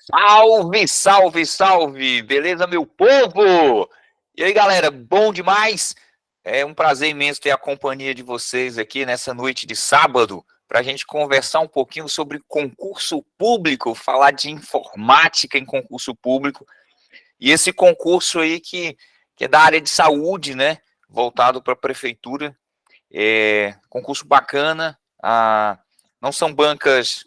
Salve, salve, salve! Beleza, meu povo? E aí, galera, bom demais? É um prazer imenso ter a companhia de vocês aqui nessa noite de sábado para a gente conversar um pouquinho sobre concurso público, falar de informática em concurso público e esse concurso aí que é da área de saúde, né? Voltado para a prefeitura. Concurso bacana, não são bancas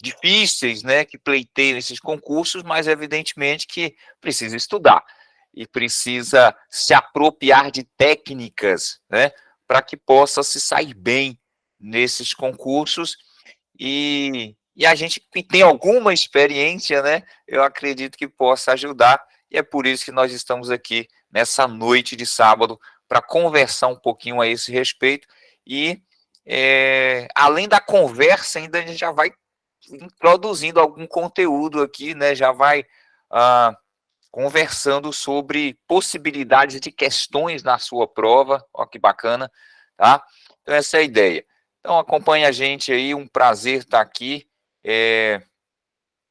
difíceis, né, que pleiteiam esses concursos, mas evidentemente que precisa estudar e precisa se apropriar de técnicas, né, para que possa se sair bem nesses concursos e a gente que tem alguma experiência, né, eu acredito que possa ajudar e é por isso que nós estamos aqui nessa noite de sábado para conversar um pouquinho a esse respeito e além da conversa, ainda a gente já vai introduzindo algum conteúdo aqui, né? Já vai conversando sobre possibilidades de questões na sua prova. Ó, que bacana, tá? Então, essa é a ideia. Então, acompanhe a gente aí, um prazer estar aqui.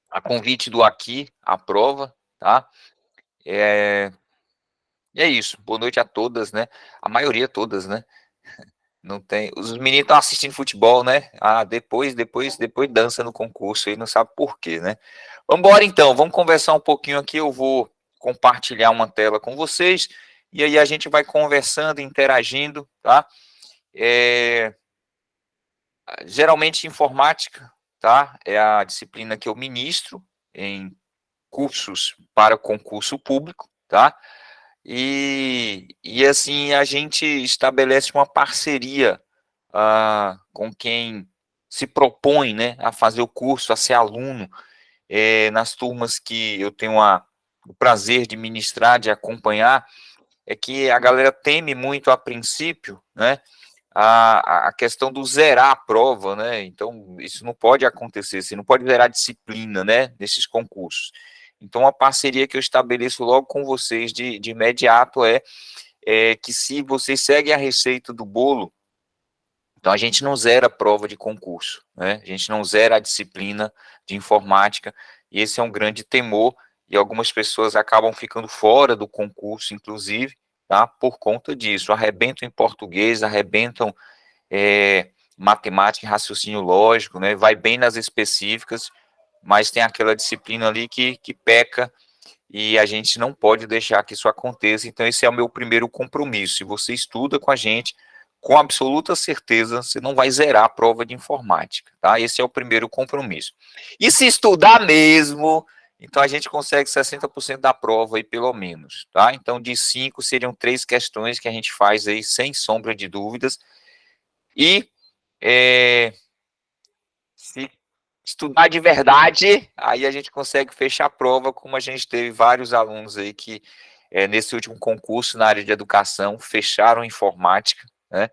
A convite do Aqui, a prova, tá? E é isso. Boa noite a todas, né? A maioria todas, né? Não tem. Os meninos estão assistindo futebol, né? Depois dança no concurso aí, não sabe por quê, né? Vamos embora então, vamos conversar um pouquinho aqui. Eu vou compartilhar uma tela com vocês e aí a gente vai conversando, interagindo, tá? É, Geralmente informática, tá? É a disciplina que eu ministro em cursos para concurso público, tá? E assim a gente estabelece uma parceria com quem se propõe, né, a fazer o curso, a ser aluno, nas turmas que eu tenho o prazer de ministrar, de acompanhar, é que a galera teme muito a princípio, né, a questão do zerar a prova, né, então isso não pode acontecer, você não pode zerar a disciplina, né, nesses concursos. Então a parceria que eu estabeleço logo com vocês de imediato é que se vocês seguem a receita do bolo, então, a gente não zera a prova de concurso, né? A gente não zera a disciplina de informática, e esse é um grande temor, e algumas pessoas acabam ficando fora do concurso, inclusive, tá? Por conta disso. Arrebentam em português, arrebentam matemática e raciocínio lógico, né? Vai bem nas específicas, mas tem aquela disciplina ali que peca, e a gente não pode deixar que isso aconteça. Então, esse é o meu primeiro compromisso. Se você estuda com a gente, com absoluta certeza, você não vai zerar a prova de informática, tá? Esse é o primeiro compromisso. E se estudar mesmo, então a gente consegue 60% da prova aí, pelo menos, tá? Então, de 5 seriam 3 questões que a gente faz aí, sem sombra de dúvidas. E se estudar de verdade, aí a gente consegue fechar a prova, como a gente teve vários alunos aí que, nesse último concurso na área de educação, fecharam informática, né?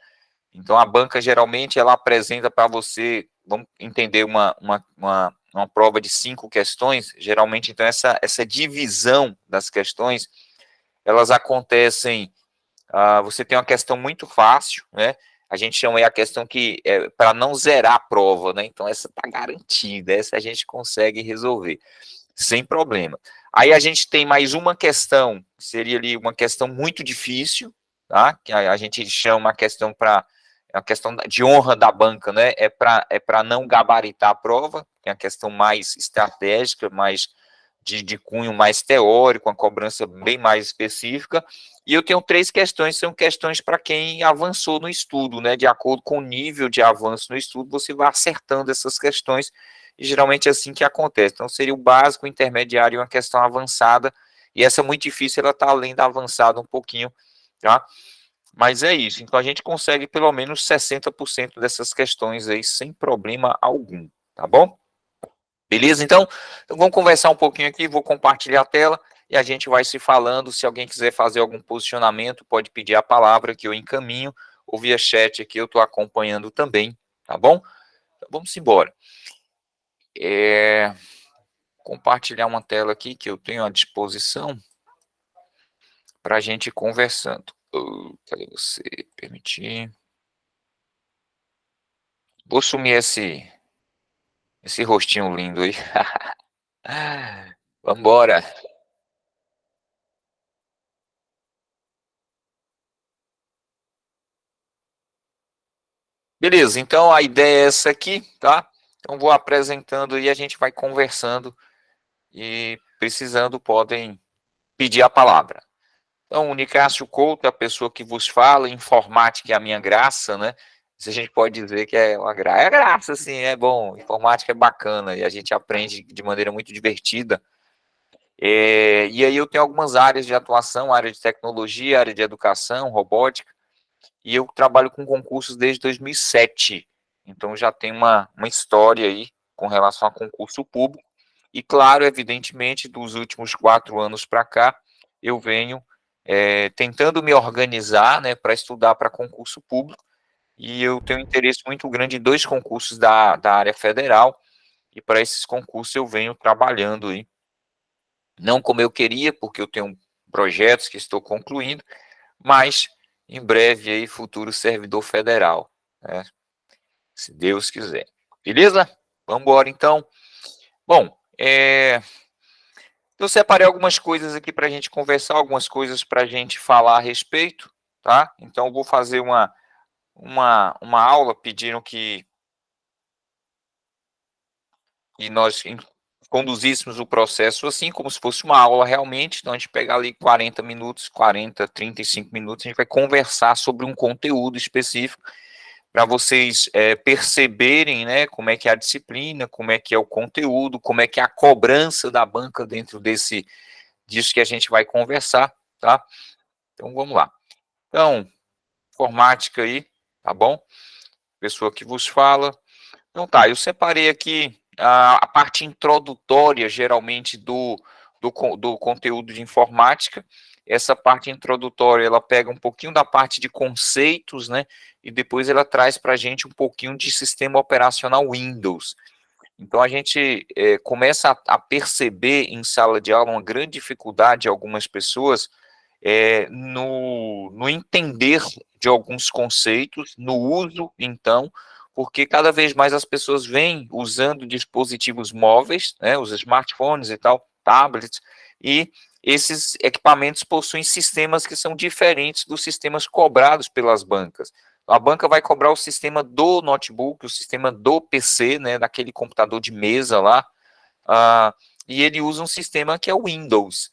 Então, a banca, geralmente, ela apresenta para você, vamos entender, uma prova de 5 questões, geralmente, então, essa divisão das questões, elas acontecem, você tem uma questão muito fácil, né? A gente chama aí a questão que é para não zerar a prova, né? Então, essa está garantida, essa a gente consegue resolver, sem problema. Aí a gente tem mais uma questão, seria ali uma questão muito difícil, tá? Que a gente chama a questão a questão de honra da banca, né? É para não gabaritar a prova, que é a questão mais estratégica, mais de cunho mais teórico, uma cobrança bem mais específica. E eu tenho 3 questões, são questões para quem avançou no estudo, né? De acordo com o nível de avanço no estudo, você vai acertando essas questões, e geralmente é assim que acontece. Então, seria o básico, o intermediário e uma questão avançada, e essa muito difícil, ela está além da avançada um pouquinho, tá? Mas é isso, então a gente consegue pelo menos 60% dessas questões aí sem problema algum, tá bom? Beleza? Então vamos conversar um pouquinho aqui, vou compartilhar a tela e a gente vai se falando. Se alguém quiser fazer algum posicionamento, pode pedir a palavra que eu encaminho, ou via chat aqui eu estou acompanhando também, tá bom? Então vamos embora. Compartilhar uma tela aqui que eu tenho à disposição para a gente ir conversando. Cadê você? Permitir. Vou sumir esse rostinho lindo aí. Vambora. Beleza, então a ideia é essa aqui, tá? Então vou apresentando e a gente vai conversando e precisando podem pedir a palavra. Então, o Nicásio Couto é a pessoa que vos fala, informática é a minha graça, né? Se a gente pode dizer que é uma graça. É graça, sim, é bom. Informática é bacana e a gente aprende de maneira muito divertida. E aí eu tenho algumas áreas de atuação, área de tecnologia, área de educação, robótica, e eu trabalho com concursos desde 2007. Então já tem uma história aí com relação a concurso público. E claro, evidentemente, dos últimos 4 anos para cá, eu venho tentando me organizar, né, para estudar para concurso público, e eu tenho um interesse muito grande em dois concursos da área federal, e para esses concursos eu venho trabalhando aí, não como eu queria, porque eu tenho projetos que estou concluindo, mas em breve aí, futuro servidor federal, né, se Deus quiser. Beleza? Vamos embora então. Bom, eu separei algumas coisas aqui para a gente conversar, algumas coisas para a gente falar a respeito, tá? Então, eu vou fazer uma aula, pediram que nós conduzíssemos o processo assim, como se fosse uma aula realmente. Então, a gente pega ali 40 minutos, 40, 35 minutos, a gente vai conversar sobre um conteúdo específico, para vocês perceberem, né, como é que é a disciplina, como é que é o conteúdo, como é que é a cobrança da banca dentro disso que a gente vai conversar, tá? Então, vamos lá. Então, informática aí, tá bom? Pessoa que vos fala. Então tá, eu separei aqui a parte introdutória, geralmente, do conteúdo de informática. Essa parte introdutória, ela pega um pouquinho da parte de conceitos, né? E depois ela traz para a gente um pouquinho de sistema operacional Windows. Então a gente começa a perceber em sala de aula uma grande dificuldade de algumas pessoas no entender de alguns conceitos, no uso, então, porque cada vez mais as pessoas vêm usando dispositivos móveis, né, os smartphones e tal, tablets, e esses equipamentos possuem sistemas que são diferentes dos sistemas cobrados pelas bancas. A banca vai cobrar o sistema do notebook, o sistema do PC, né, daquele computador de mesa lá, e ele usa um sistema que é o Windows.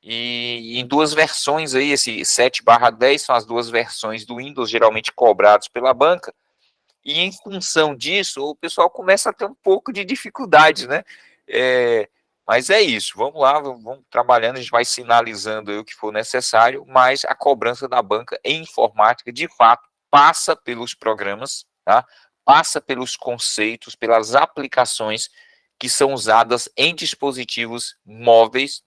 E em duas versões aí, esse 7/10 são as duas versões do Windows, geralmente cobrados pela banca, e em função disso, o pessoal começa a ter um pouco de dificuldade, né? Mas é isso, vamos lá, vamos trabalhando, a gente vai sinalizando aí o que for necessário, mas a cobrança da banca em informática, de fato, passa pelos programas, tá? Passa pelos conceitos, pelas aplicações que são usadas em dispositivos móveis,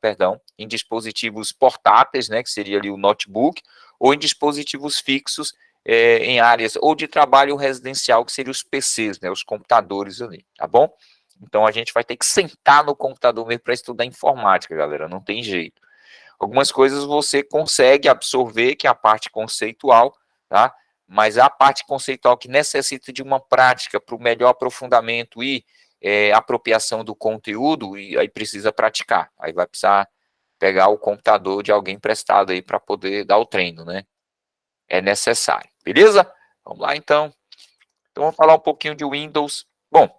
perdão, em dispositivos portáteis, né, que seria ali o notebook, ou em dispositivos fixos, em áreas ou de trabalho residencial, que seriam os PCs, né, os computadores ali, tá bom? Então a gente vai ter que sentar no computador mesmo para estudar informática, galera, não tem jeito. Algumas coisas você consegue absorver, que é a parte conceitual, tá? Mas a parte conceitual que necessita de uma prática para o melhor aprofundamento e apropriação do conteúdo, e aí precisa praticar. Aí vai precisar pegar o computador de alguém emprestado aí para poder dar o treino, né? É necessário, beleza? Vamos lá então. Então vamos falar um pouquinho de Windows. Bom,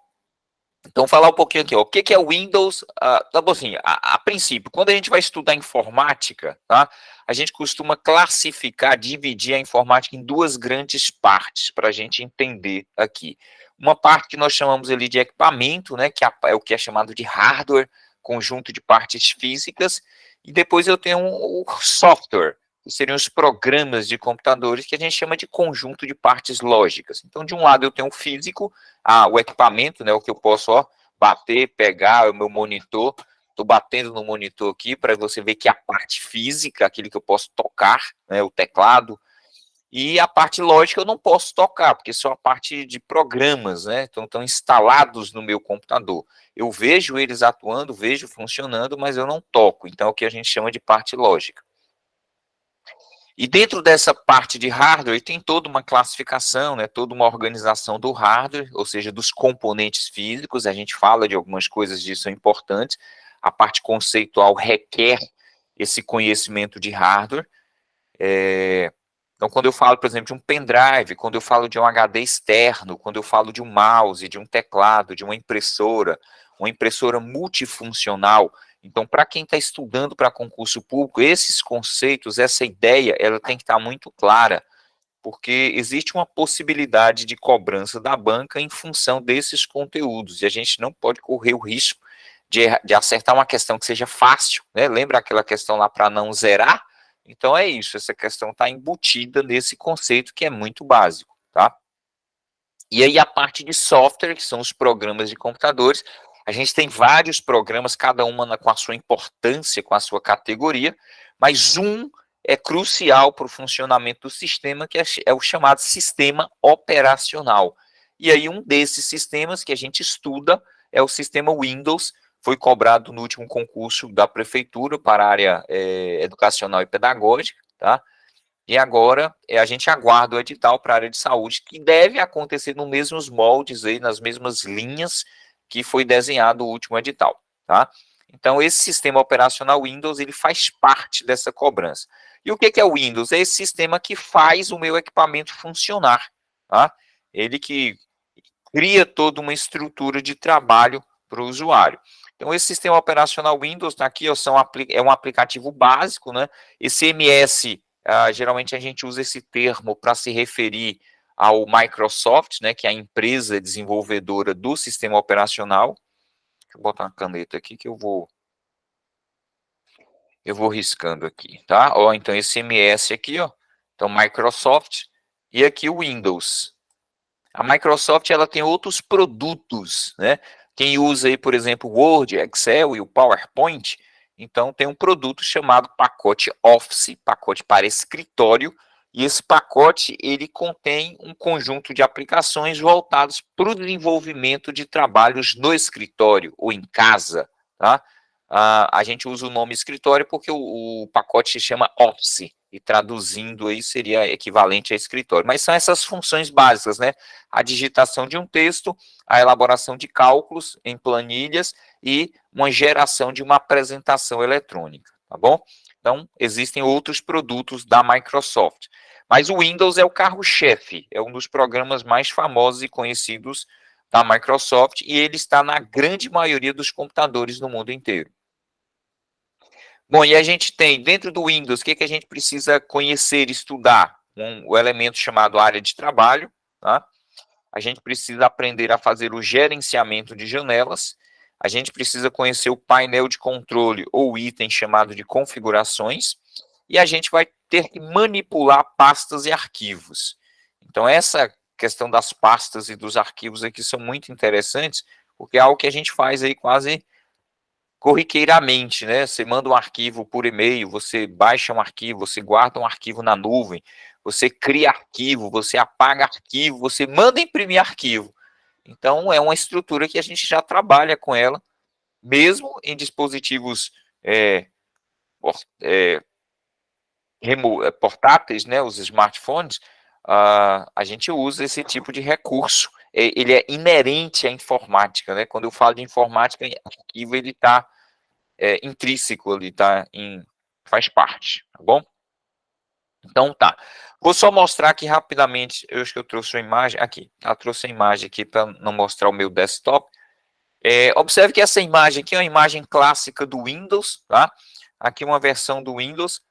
então falar um pouquinho aqui, ó, o que que é o Windows? Tá bom, assim, a princípio, quando a gente vai estudar informática, tá? A gente costuma classificar, dividir a informática em duas grandes partes para a gente entender aqui. Uma parte que nós chamamos ali de equipamento, né? Que é o que é chamado de hardware, conjunto de partes físicas, e depois eu tenho o software, que seriam os programas de computadores que a gente chama de conjunto de partes lógicas. Então, de um lado eu tenho o físico, o equipamento, né, o que eu posso bater, pegar, o meu monitor, estou batendo no monitor aqui para você ver que a parte física, aquele que eu posso tocar, né, o teclado, e a parte lógica eu não posso tocar, porque são a parte de programas, né, então estão instalados no meu computador. Eu vejo eles atuando, vejo funcionando, mas eu não toco, então é o que a gente chama de parte lógica. E dentro dessa parte de hardware tem toda uma classificação, né, toda uma organização do hardware, ou seja, dos componentes físicos, a gente fala de algumas coisas disso importantes. a parte conceitual requer esse conhecimento de hardware. Então, quando eu falo, por exemplo, de um pendrive, quando eu falo de um HD externo, quando eu falo de um mouse, de um teclado, de uma impressora multifuncional, então, para quem está estudando para concurso público, esses conceitos, essa ideia, ela tem que estar muito clara, porque existe uma possibilidade de cobrança da banca em função desses conteúdos, e a gente não pode correr o risco de acertar uma questão que seja fácil, né? Lembra aquela questão lá para não zerar? Então é isso, essa questão está embutida nesse conceito que é muito básico, tá? E aí a parte de software, que são os programas de computadores, a gente tem vários programas, cada uma com a sua importância, com a sua categoria, mas um é crucial para o funcionamento do sistema, que é o chamado sistema operacional. E aí um desses sistemas que a gente estuda é o sistema Windows, foi cobrado no último concurso da prefeitura para a área educacional e pedagógica, tá? E agora a gente aguarda o edital para a área de saúde, que deve acontecer nos mesmos moldes, aí, nas mesmas linhas que foi desenhado o último edital, tá? Então, esse sistema operacional Windows, ele faz parte dessa cobrança. E o que é o Windows? É esse sistema que faz o meu equipamento funcionar, tá? Ele que cria toda uma estrutura de trabalho para o usuário. Então, esse sistema operacional Windows está aqui, ó, é um aplicativo básico, né? Esse MS, geralmente a gente usa esse termo para se referir ao Microsoft, né, que é a empresa desenvolvedora do sistema operacional. Deixa eu botar uma caneta aqui que eu vou riscando aqui, tá? Ó, então esse MS aqui, ó, então Microsoft, e aqui o Windows. A Microsoft, ela tem outros produtos, né? Quem usa aí, por exemplo, o Word, Excel e o PowerPoint, então tem um produto chamado pacote Office, pacote para escritório, e esse pacote, ele contém um conjunto de aplicações voltados para o desenvolvimento de trabalhos no escritório ou em casa, tá? A gente usa o nome escritório porque o pacote se chama Office, e traduzindo aí seria equivalente a escritório. Mas são essas funções básicas, né? A digitação de um texto, a elaboração de cálculos em planilhas e uma geração de uma apresentação eletrônica, tá bom? Então, existem outros produtos da Microsoft. Mas o Windows é o carro-chefe, é um dos programas mais famosos e conhecidos da Microsoft, e ele está na grande maioria dos computadores no mundo inteiro. Bom, e a gente tem, dentro do Windows, o que a gente precisa conhecer, estudar? O elemento chamado área de trabalho, tá? A gente precisa aprender a fazer o gerenciamento de janelas, a gente precisa conhecer o painel de controle ou item chamado de configurações, e a gente vai ter que manipular pastas e arquivos. Então, essa questão das pastas e dos arquivos aqui são muito interessantes, porque é algo que a gente faz aí quase corriqueiramente, né? Você manda um arquivo por e-mail, você baixa um arquivo, você guarda um arquivo na nuvem, você cria arquivo, você apaga arquivo, você manda imprimir arquivo. Então, é uma estrutura que a gente já trabalha com ela, mesmo em dispositivos portáteis, né, os smartphones, a gente usa esse tipo de recurso. Ele é inerente à informática, né? Quando eu falo de informática, arquivo ele está intrínseco ali, tá? Faz parte, tá bom? Então tá. Vou só mostrar aqui rapidamente, eu acho que eu trouxe a imagem, aqui, eu trouxe a imagem aqui para não mostrar o meu desktop. Observe que essa imagem aqui é uma imagem clássica do Windows, tá? Aqui uma versão do Windows,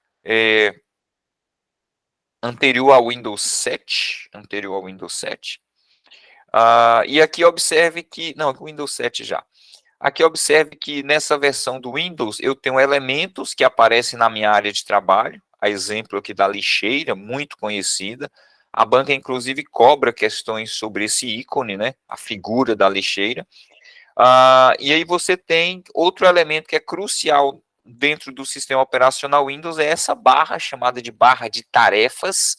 anterior ao Windows 7, e aqui observe que, não, Windows 7 já. Aqui observe que nessa versão do Windows eu tenho elementos que aparecem na minha área de trabalho, a exemplo aqui da lixeira, muito conhecida. A banca inclusive cobra questões sobre esse ícone, né, a figura da lixeira. E aí você tem outro elemento que é crucial dentro do sistema operacional Windows, é essa barra chamada de barra de tarefas,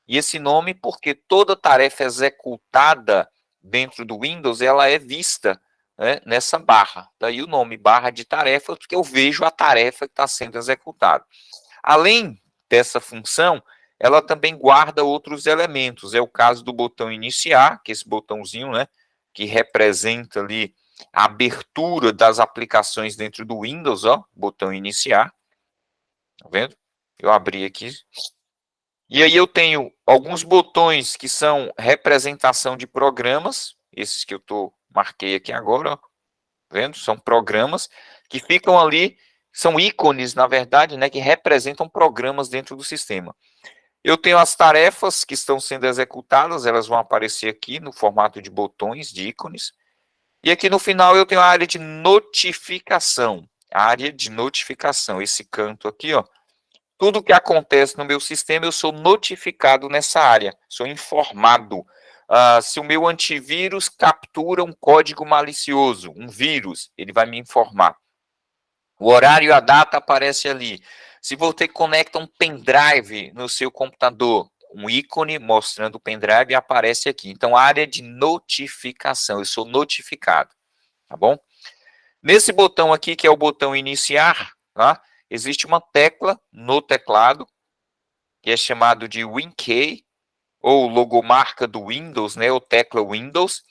e esse nome porque toda tarefa executada dentro do Windows, ela é vista, né, nessa barra. Daí o nome, barra de tarefa, porque eu vejo a tarefa que está sendo executada. Além dessa função, ela também guarda outros elementos. É o caso do botão iniciar, que é esse botãozinho, né, que representa ali a abertura das aplicações dentro do Windows, ó, botão iniciar, tá vendo? Eu abri aqui. E aí eu tenho alguns botões que são representação de programas, esses que eu marquei aqui agora, ó, tá vendo? São programas que ficam ali, são ícones, na verdade, né, que representam programas dentro do sistema. Eu tenho as tarefas que estão sendo executadas, elas vão aparecer aqui no formato de botões, de ícones. E aqui no final eu tenho a área de notificação. A área de notificação, esse canto aqui, ó. Tudo que acontece no meu sistema, eu sou notificado nessa área, sou informado. Se o meu antivírus captura um código malicioso, um vírus, ele vai me informar. O horário e a data aparece ali. Se você conecta um pendrive no seu computador, um ícone mostrando o pendrive aparece aqui. Então, área de notificação, eu sou notificado, tá bom? Nesse botão aqui, que é o botão iniciar, tá? Existe uma tecla no teclado, que é chamado de WinKey, ou logomarca do Windows, né, ou tecla Windows,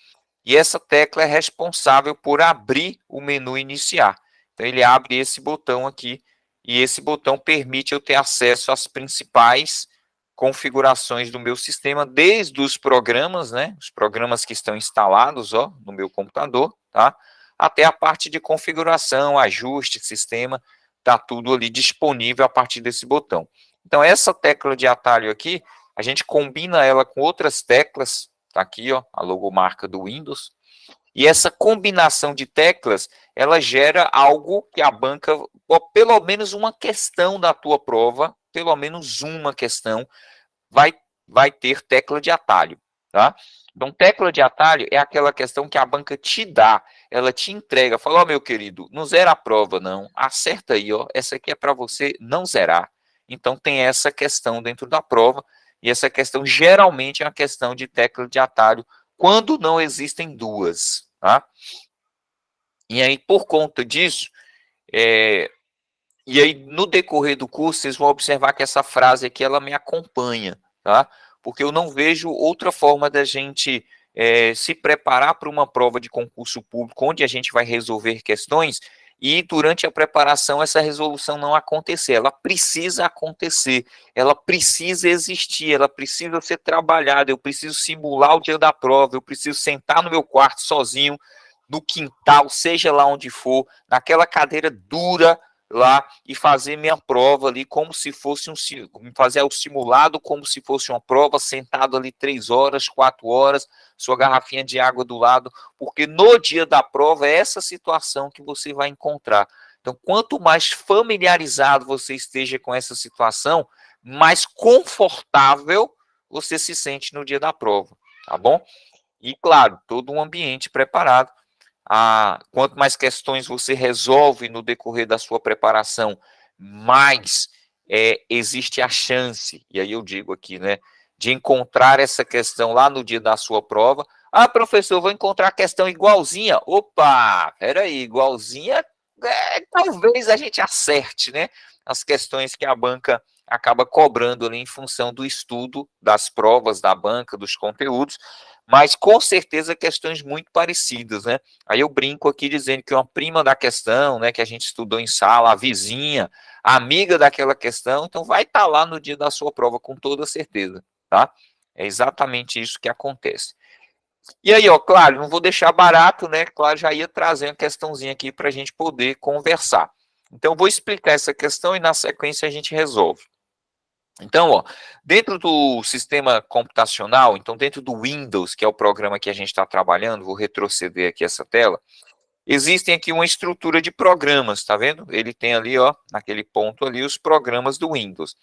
e essa tecla é responsável por abrir o menu iniciar. Então, ele abre esse botão aqui, e esse botão permite eu ter acesso às principais configurações do meu sistema, desde os programas, né, os programas que estão instalados, ó, no meu computador, tá, até a parte de configuração, ajuste, sistema, tá tudo ali disponível a partir desse botão. Então, essa tecla de atalho aqui, a gente combina ela com outras teclas, tá aqui, ó, a logomarca do Windows, e essa combinação de teclas, ela gera algo que a banca, ou pelo menos uma questão da tua prova, pelo menos uma questão, vai, vai ter tecla de atalho, tá? Então, tecla de atalho é aquela questão que a banca te dá, ela te entrega, fala, ó, meu querido, não zera a prova, não, acerta aí, ó, essa aqui é para você não zerar. Então, tem essa questão dentro da prova, e essa questão geralmente é uma questão de tecla de atalho, quando não existem duas, tá? E aí, por conta disso, e aí no decorrer do curso, vocês vão observar que essa frase aqui, ela me acompanha, tá? Porque eu não vejo outra forma da gente se preparar para uma prova de concurso público, onde a gente vai resolver questões, e durante a preparação essa resolução não acontecer, ela precisa acontecer, ela precisa existir, ela precisa ser trabalhada, eu preciso simular o dia da prova, eu preciso sentar no meu quarto sozinho, no quintal, seja lá onde for, naquela cadeira dura lá e fazer minha prova ali como se fosse fazer o simulado como se fosse uma prova, sentado ali 3 horas, 4 horas, sua garrafinha de água do lado, porque no dia da prova é essa situação que você vai encontrar. Então, quanto mais familiarizado você esteja com essa situação, mais confortável você se sente no dia da prova, tá bom? E, claro, todo um ambiente preparado. Quanto mais questões você resolve no decorrer da sua preparação, mais existe a chance, e aí eu digo aqui, né, de encontrar essa questão lá no dia da sua prova. Professor, vou encontrar a questão igualzinha. Opa, peraí, igualzinha, talvez a gente acerte, né, as questões que a banca acaba cobrando ali em função do estudo das provas da banca, dos conteúdos, mas com certeza questões muito parecidas, né? Aí eu brinco aqui dizendo que uma prima da questão, né, que a gente estudou em sala, a vizinha, a amiga daquela questão, então vai estar lá no dia da sua prova com toda certeza, tá? É exatamente isso que acontece. E aí, ó, claro, não vou deixar barato, né? Claro, já ia trazer uma questãozinha aqui para a gente poder conversar. Então, vou explicar essa questão e na sequência a gente resolve. Então, ó, dentro do sistema computacional, então dentro do Windows, que é o programa que a gente está trabalhando, vou retroceder aqui essa tela, existem aqui uma estrutura de programas, tá vendo? Ele tem ali, ó, naquele ponto ali, os programas do Windows.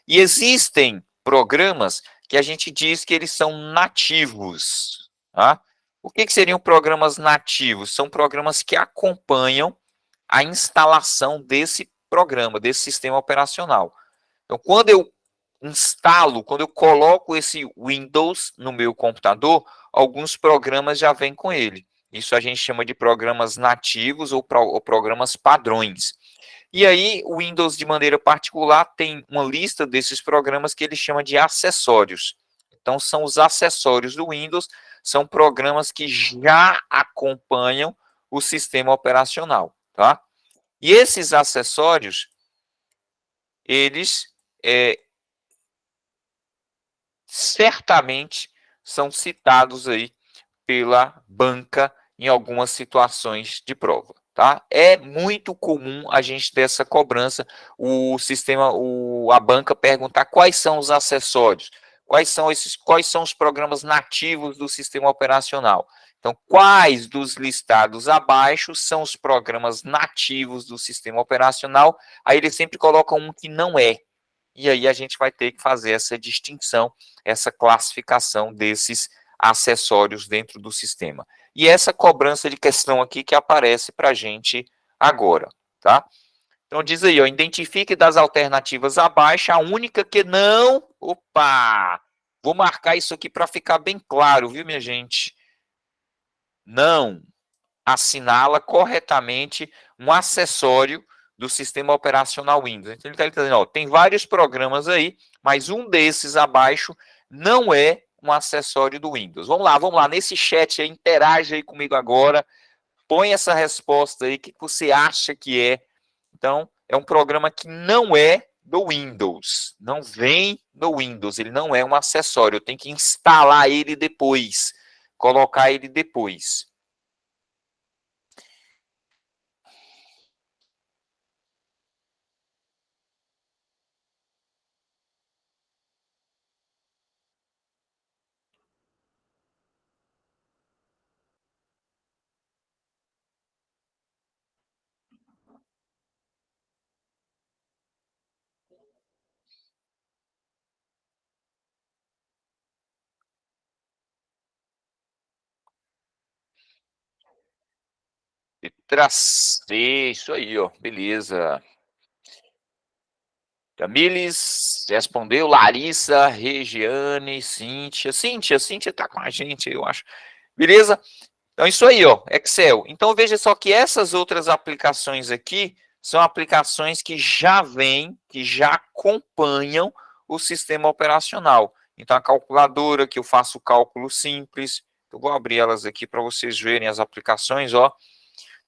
E existem programas que a gente diz que eles são nativos, tá? O que seriam programas nativos? São programas que acompanham a instalação desse programa, desse sistema operacional. Então, quando eu instalo, quando eu coloco esse Windows no meu computador, alguns programas já vêm com ele. Isso a gente chama de programas nativos ou programas padrões. E aí, o Windows, de maneira particular, tem uma lista desses programas que ele chama de acessórios. Então, são os acessórios do Windows, são programas que já acompanham o sistema operacional, tá? E esses acessórios, eles certamente são citados aí pela banca em algumas situações de prova, tá? É muito comum a gente ter essa cobrança, a banca perguntar quais são os acessórios, quais são os programas nativos do sistema operacional. Então, quais dos listados abaixo são os programas nativos do sistema operacional? Aí eles sempre colocam um que não é. E aí a gente vai ter que fazer essa distinção, essa classificação desses acessórios dentro do sistema. E essa cobrança de questão aqui que aparece para a gente agora, tá? Então diz aí, ó, identifique das alternativas abaixo a única que não... Opa! Vou marcar isso aqui para ficar bem claro, viu, minha gente? Não assinala corretamente um acessório do sistema operacional Windows. Então, ele está dizendo, ó, tem vários programas aí, mas um desses abaixo não é um acessório do Windows. Vamos lá, nesse chat aí, interage aí comigo agora, põe essa resposta aí, o que você acha que é. Então, é um programa que não é do Windows, não vem do Windows, ele não é um acessório, eu tenho que instalar ele depois, colocar ele depois. Tracei, isso aí, ó, beleza. Camiles respondeu, Larissa, Regiane, Cíntia tá com a gente, eu acho. Beleza? Então, isso aí, ó, Excel. Então, veja só que essas outras aplicações aqui são aplicações que já vêm, que já acompanham o sistema operacional. Então, a calculadora, que eu faço cálculo simples, eu vou abrir elas aqui para vocês verem as aplicações, ó.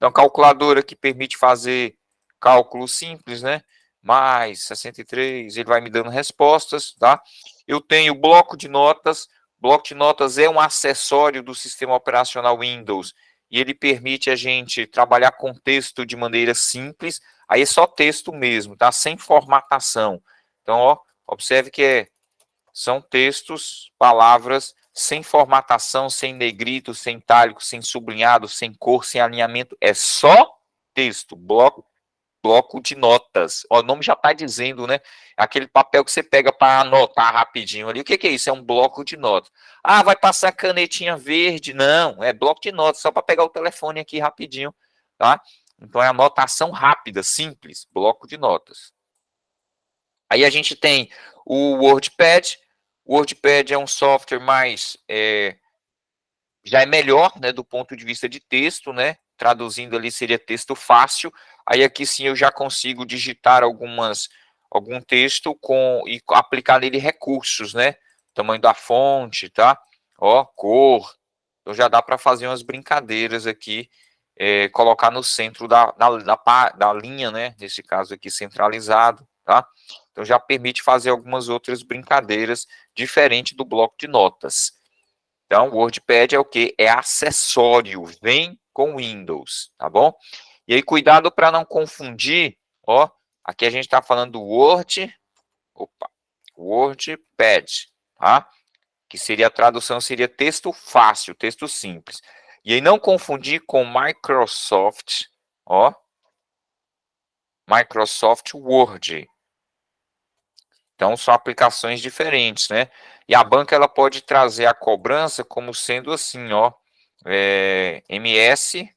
Então, calculadora que permite fazer cálculo simples, né? Mais 63, ele vai me dando respostas, tá? Eu tenho bloco de notas. Bloco de notas é um acessório do sistema operacional Windows e ele permite a gente trabalhar com texto de maneira simples. Aí é só texto mesmo, tá? Sem formatação. Então, ó, observe que são textos, palavras sem formatação, sem negrito, sem itálico, sem sublinhado, sem cor, sem alinhamento. É só texto, bloco de notas. Ó, o nome já está dizendo, né? Aquele papel que você pega para anotar rapidinho ali. O que é isso? É um bloco de notas. Ah, vai passar canetinha verde? Não, é bloco de notas, só para pegar o telefone aqui rapidinho, tá? Então é anotação rápida, simples, bloco de notas. Aí a gente tem o WordPad. O WordPad é um software mais já é melhor, né, do ponto de vista de texto, né? Traduzindo ali seria texto fácil. Aí aqui sim eu já consigo digitar algum texto e aplicar nele recursos, né? Tamanho da fonte, tá? Ó, cor. Então já dá para fazer umas brincadeiras aqui, colocar no centro da linha, né? Nesse caso aqui centralizado, tá? Então já permite fazer algumas outras brincadeiras diferente do bloco de notas. Então, o WordPad é o que? É acessório, vem com Windows, tá bom? E aí, cuidado para não confundir, ó, aqui a gente está falando do WordPad, tá? Que seria a tradução, seria texto fácil, texto simples. E aí, não confundir com Microsoft, ó, Microsoft Word. Então, são aplicações diferentes, né? E a banca, ela pode trazer a cobrança como sendo assim, ó, MS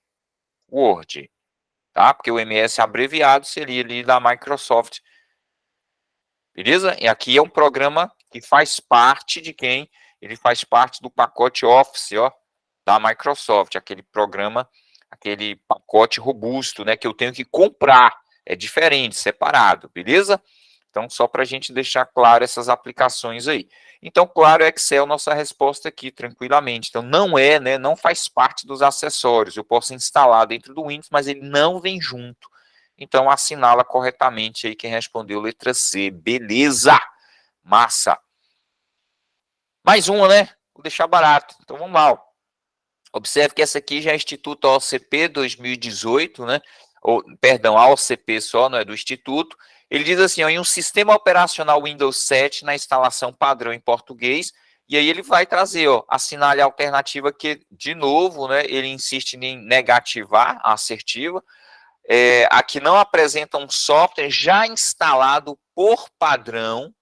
Word, tá? Porque o MS abreviado seria ali da Microsoft, beleza? E aqui é um programa que faz parte de quem? Ele faz parte do pacote Office, ó, da Microsoft, aquele programa, aquele pacote robusto, né, que eu tenho que comprar, é diferente, separado, beleza? Então, só para a gente deixar claro essas aplicações aí. Então, claro, Excel, nossa resposta aqui, tranquilamente. Então, não é, né, não faz parte dos acessórios. Eu posso instalar dentro do Windows, mas ele não vem junto. Então, assinala corretamente aí quem respondeu letra C. Beleza! Massa! Mais uma, né? Vou deixar barato. Então, vamos lá. Ó. Observe que essa aqui já é Instituto OCP 2018, né? Ou, perdão, a OCP só, não é do Instituto. Ele diz assim, ó, em um sistema operacional Windows 7 na instalação padrão em português, e aí ele vai trazer, ó, assinale a alternativa que, de novo, né, ele insiste em negativar a assertiva, a que não apresenta um software já instalado por padrão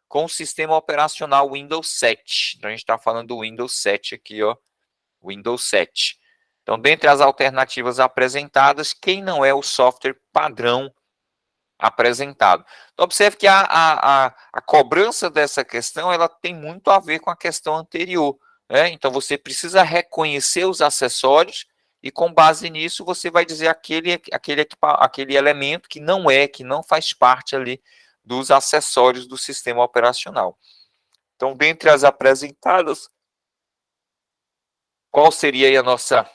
com o sistema operacional Windows 7. Então, a gente está falando do Windows 7 aqui, ó, Windows 7. Então, dentre as alternativas apresentadas, quem não é o software padrão apresentado? Então, observe que a cobrança dessa questão, ela tem muito a ver com a questão anterior. Né? Então, você precisa reconhecer os acessórios e, com base nisso, você vai dizer aquele elemento que não faz parte ali dos acessórios do sistema operacional. Então, dentre as apresentadas, qual seria aí a nossa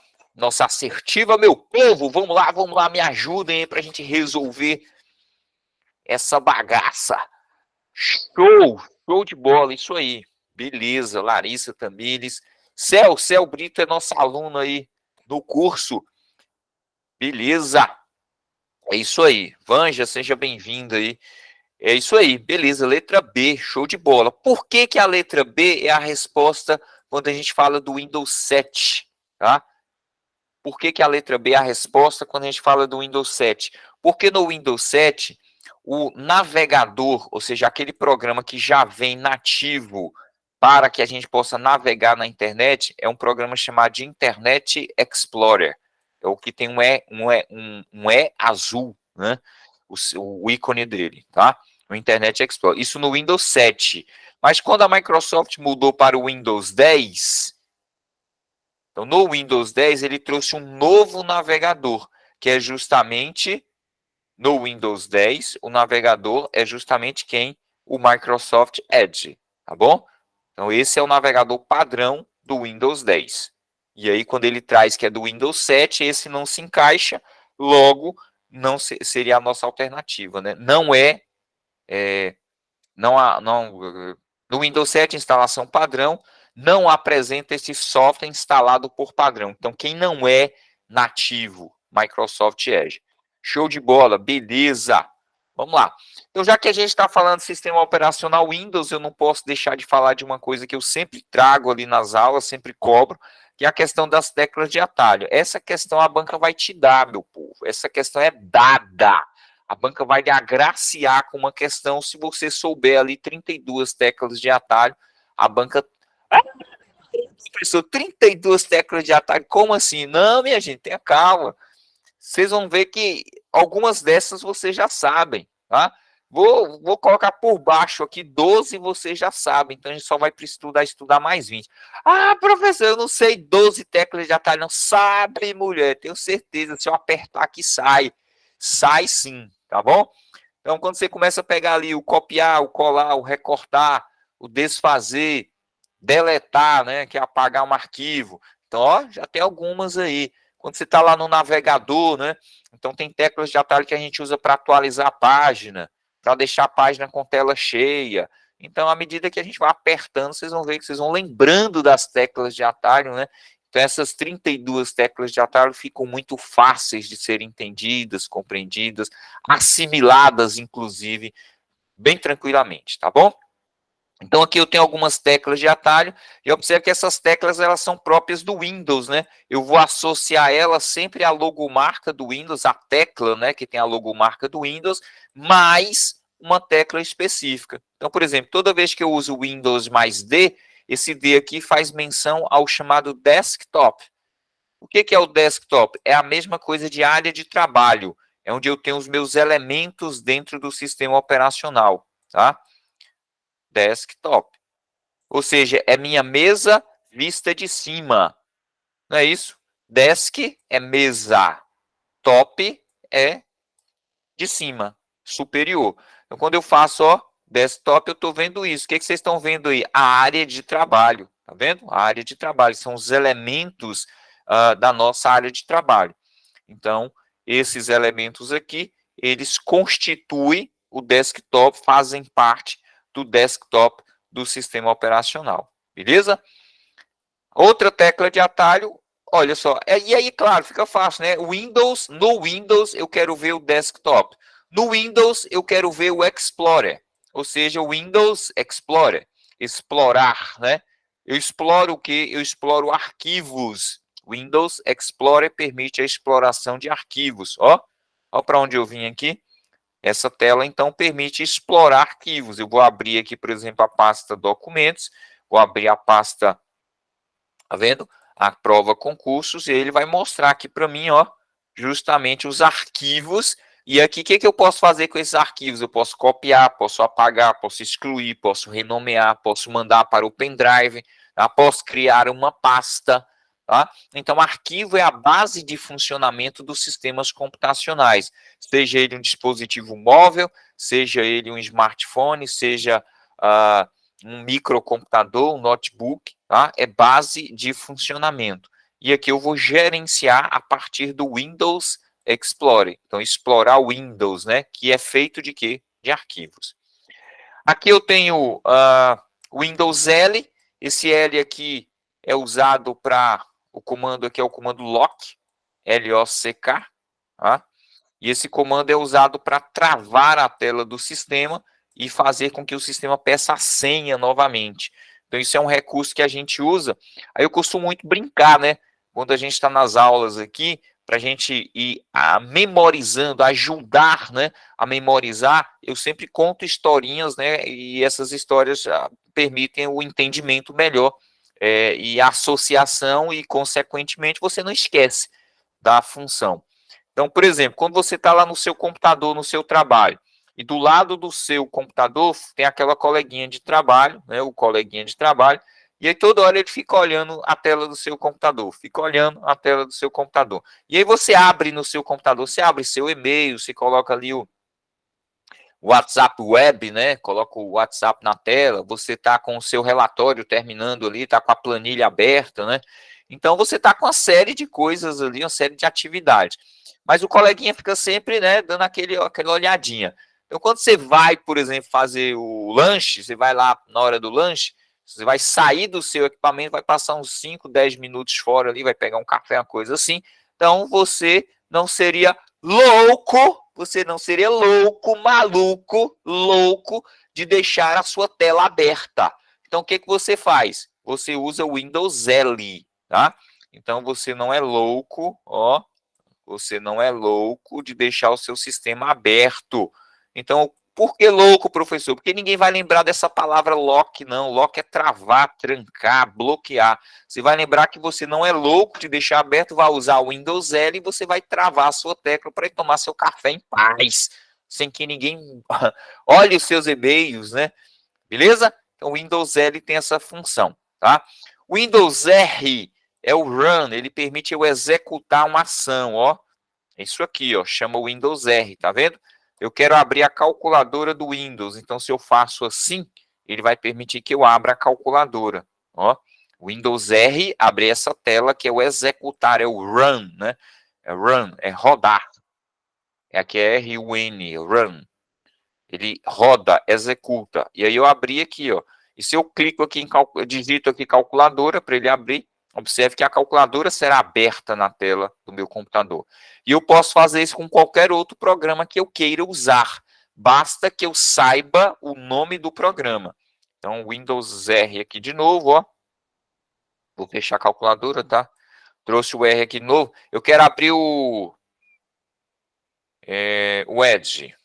assertiva, meu povo? Vamos lá, me ajudem aí para a gente resolver essa bagaça. Show de bola, isso aí. Beleza, Larissa Tamires. Céu Brito é nossa aluna aí no curso. Beleza, é isso aí. Vanja, seja bem-vinda aí. É isso aí, beleza, letra B, show de bola. Por que que a letra B é a resposta quando a gente fala do Windows 7, tá? Por que que a letra B é a resposta quando a gente fala do Windows 7? Porque no Windows 7, o navegador, ou seja, aquele programa que já vem nativo para que a gente possa navegar na internet, é um programa chamado de Internet Explorer. É o que tem um E azul, né? O ícone dele, tá? O Internet Explorer. Isso no Windows 7. Mas quando a Microsoft mudou para o Windows 10, então, no Windows 10, ele trouxe um novo navegador, que é justamente, no Windows 10, o navegador é justamente quem? O Microsoft Edge, tá bom? Então, esse é o navegador padrão do Windows 10. E aí, quando ele traz que é do Windows 7, esse não se encaixa, logo, não seria a nossa alternativa, né? No Windows 7, instalação padrão, não apresenta esse software instalado por padrão. Então, quem não é nativo, Microsoft Edge. Show de bola, beleza. Vamos lá. Então, já que a gente está falando de sistema operacional Windows, eu não posso deixar de falar de uma coisa que eu sempre trago ali nas aulas, sempre cobro, que é a questão das teclas de atalho. Essa questão a banca vai te dar, meu povo. Essa questão é dada. A banca vai lhe agraciar com uma questão, se você souber ali 32 teclas de atalho, a banca... Professor, 32 teclas de atalho, como assim? Não, minha gente, tenha calma. Vocês vão ver que algumas dessas vocês já sabem, tá? Vou colocar por baixo aqui 12, vocês já sabem, então a gente só vai estudar mais 20. Ah, professor, eu não sei 12 teclas de atalho, não. Sabe, mulher, tenho certeza, se eu apertar aqui sai. Sai sim, tá bom? Então, quando você começa a pegar ali o copiar, o colar, o recortar, o desfazer, deletar, né, que é apagar um arquivo. Então, ó, já tem algumas aí. Quando você está lá no navegador, né, então tem teclas de atalho que a gente usa para atualizar a página, para deixar a página com tela cheia. Então, à medida que a gente vai apertando, vocês vão ver que vocês vão lembrando das teclas de atalho, né? Então, essas 32 teclas de atalho ficam muito fáceis de serem entendidas, compreendidas, assimiladas, inclusive, bem tranquilamente, tá bom? Então, aqui eu tenho algumas teclas de atalho, e observe que essas teclas, elas são próprias do Windows, né? Eu vou associar elas sempre à logomarca do Windows, a tecla, né, que tem a logomarca do Windows, mais uma tecla específica. Então, por exemplo, toda vez que eu uso Windows mais D, esse D aqui faz menção ao chamado desktop. O que é o desktop? É a mesma coisa de área de trabalho, é onde eu tenho os meus elementos dentro do sistema operacional, tá? Desktop. Ou seja, é minha mesa vista de cima. Não é isso? Desk é mesa. Top é de cima, superior. Então, quando eu faço, ó, desktop, eu estou vendo isso. O que vocês estão vendo aí? A área de trabalho, tá vendo? A área de trabalho, são os elementos da nossa área de trabalho. Então, esses elementos aqui, eles constituem o desktop, fazem parte do desktop do sistema operacional, beleza? Outra tecla de atalho, olha só, e aí, claro, fica fácil, né? Windows, no Windows eu quero ver o desktop. No Windows eu quero ver o Explorer, ou seja, o Windows Explorer, explorar, né? Eu exploro o quê? Eu exploro arquivos. Windows Explorer permite a exploração de arquivos, ó. Ó para onde eu vim aqui. Essa tela, então, permite explorar arquivos. Eu vou abrir aqui, por exemplo, a pasta documentos, vou abrir a pasta, tá vendo? A prova concursos, e ele vai mostrar aqui para mim, ó, justamente os arquivos. E aqui, o que eu posso fazer com esses arquivos? Eu posso copiar, posso apagar, posso excluir, posso renomear, posso mandar para o pendrive, tá? Posso criar uma pasta, tá? Então, arquivo é a base de funcionamento dos sistemas computacionais, seja ele um dispositivo móvel, seja ele um smartphone, seja um microcomputador, um notebook, tá? É base de funcionamento. E aqui eu vou gerenciar a partir do Windows Explorer. Então, explorar o Windows, né? Que é feito de quê? De arquivos. Aqui eu tenho o Windows L. Esse L aqui é usado para o comando aqui, é o comando lock, L-O-C-K, tá? E esse comando é usado para travar a tela do sistema e fazer com que o sistema peça a senha novamente. Então, isso é um recurso que a gente usa. Aí eu costumo muito brincar, né? Quando a gente está nas aulas aqui, para a gente ir memorizando, ajudar, né, a memorizar, eu sempre conto historinhas, né? E essas histórias permitem o entendimento melhor e a associação, e, consequentemente, você não esquece da função. Então, por exemplo, quando você está lá no seu computador, no seu trabalho, e do lado do seu computador tem aquela coleguinha de trabalho, né, o coleguinha de trabalho, e aí toda hora ele fica olhando a tela do seu computador, fica olhando a tela do seu computador. E aí você abre no seu computador, você abre seu e-mail, você coloca ali o WhatsApp web, né? Coloca o WhatsApp na tela, você está com o seu relatório terminando ali, está com a planilha aberta, né? Então você está com uma série de coisas ali, uma série de atividades. Mas o coleguinha fica sempre, né, dando aquela olhadinha. Então, quando você vai, por exemplo, fazer o lanche, você vai lá na hora do lanche, você vai sair do seu equipamento, vai passar uns 5, 10 minutos fora ali, vai pegar um café, uma coisa assim. Então, você não seria louco, você não seria louco, maluco, louco de deixar a sua tela aberta. Então, o que você faz? Você usa o Windows L, tá? Então, você não é louco, ó, você não é louco de deixar o seu sistema aberto. Então, por que louco, professor? Porque ninguém vai lembrar dessa palavra lock, não. Lock é travar, trancar, bloquear. Você vai lembrar que você não é louco de deixar aberto, vai usar o Windows L e você vai travar a sua tecla para ir tomar seu café em paz, sem que ninguém olhe os seus e-mails, né? Beleza? Então, o Windows L tem essa função, tá? O Windows R é o Run, ele permite eu executar uma ação, ó. Isso aqui, ó, chama Windows R, tá vendo? Eu quero abrir a calculadora do Windows, então se eu faço assim, ele vai permitir que eu abra a calculadora, ó. Windows R abre essa tela que é o executar, é o Run, né? É Run, é rodar. Aqui é R-U-N, Run. Ele roda, executa. E aí eu abri aqui, ó. E se eu clico aqui digito aqui calculadora para ele abrir, observe que a calculadora será aberta na tela do meu computador. E eu posso fazer isso com qualquer outro programa que eu queira usar. Basta que eu saiba o nome do programa. Então, Windows R aqui de novo, ó. Vou fechar a calculadora, tá? Trouxe o R aqui de novo. Eu quero abrir o Edge.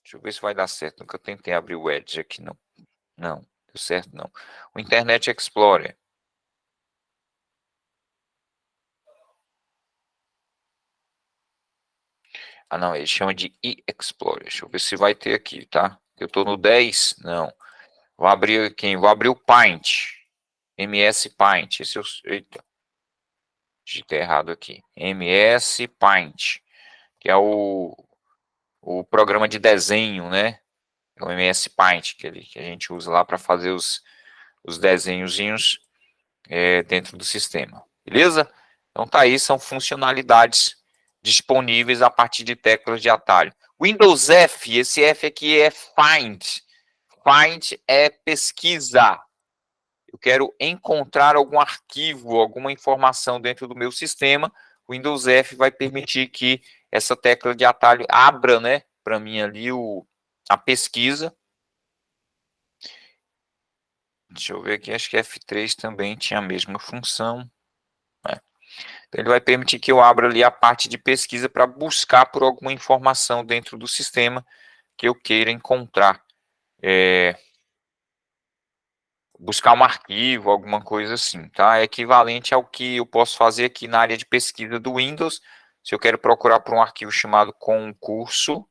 Deixa eu ver se vai dar certo. Nunca tentei abrir o Edge aqui, não. Não, deu certo não. O Internet Explorer. Ah, não, ele chama de e-Explorer. Deixa eu ver se vai ter aqui, tá? Eu tô no 10, não. Vou abrir quem? Vou abrir o Paint. MS Paint. Esse eu, eita, digitei errado aqui. MS Paint, que é o o programa de desenho, né? O MS Paint, que a gente usa lá para fazer os desenhozinhos dentro do sistema. Beleza? Então tá aí, são funcionalidades disponíveis a partir de teclas de atalho. Windows F, esse F aqui é Find. Find é pesquisa. Eu quero encontrar algum arquivo, alguma informação dentro do meu sistema. O Windows F vai permitir que essa tecla de atalho abra, né, para mim ali a pesquisa. Deixa eu ver aqui, acho que F3 também tinha a mesma função. Né? Então, ele vai permitir que eu abra ali a parte de pesquisa para buscar por alguma informação dentro do sistema que eu queira encontrar. Buscar um arquivo, alguma coisa assim, tá? É equivalente ao que eu posso fazer aqui na área de pesquisa do Windows. Se eu quero procurar por um arquivo chamado concurso,